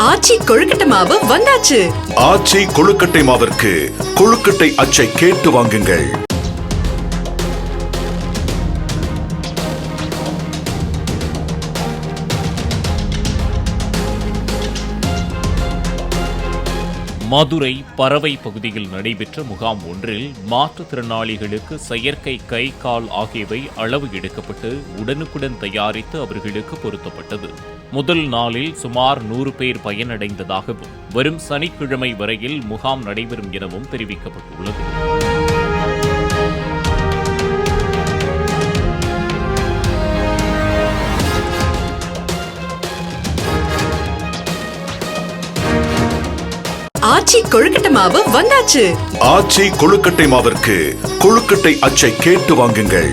ஆச்சி கொழுக்கட்டை மாவு வந்தாச்சு. ஆச்சி கொழுக்கட்டை மாவிற்கு கொழுக்கட்டை அச்சை கேட்டு வாங்குங்கள். மதுரை பறவை பகுதியில் நடைபெற்ற முகாம் ஒன்றில் மாற்றுத்திறனாளிகளுக்கு செயற்கை கை கால் ஆகியவை அளவு எடுக்கப்பட்டு உடனுக்குடன் தயாரித்து அவர்களுக்கு பொருத்தப்பட்டது. முதல் நாளில் சுமார் 100 பேர் பயனடைந்ததாகவும் வரும் சனிக்கிழமை வரையில் முகாம் நடைபெறும் எனவும் தெரிவிக்கப்பட்டுள்ளது. ஆச்சி கொழுக்கட்டை மாவு வந்தாச்சு. ஆச்சி கொழுக்கட்டை மாவிற்கு கொழுக்கட்டை அச்சை கேட்டு வாங்குங்கள்.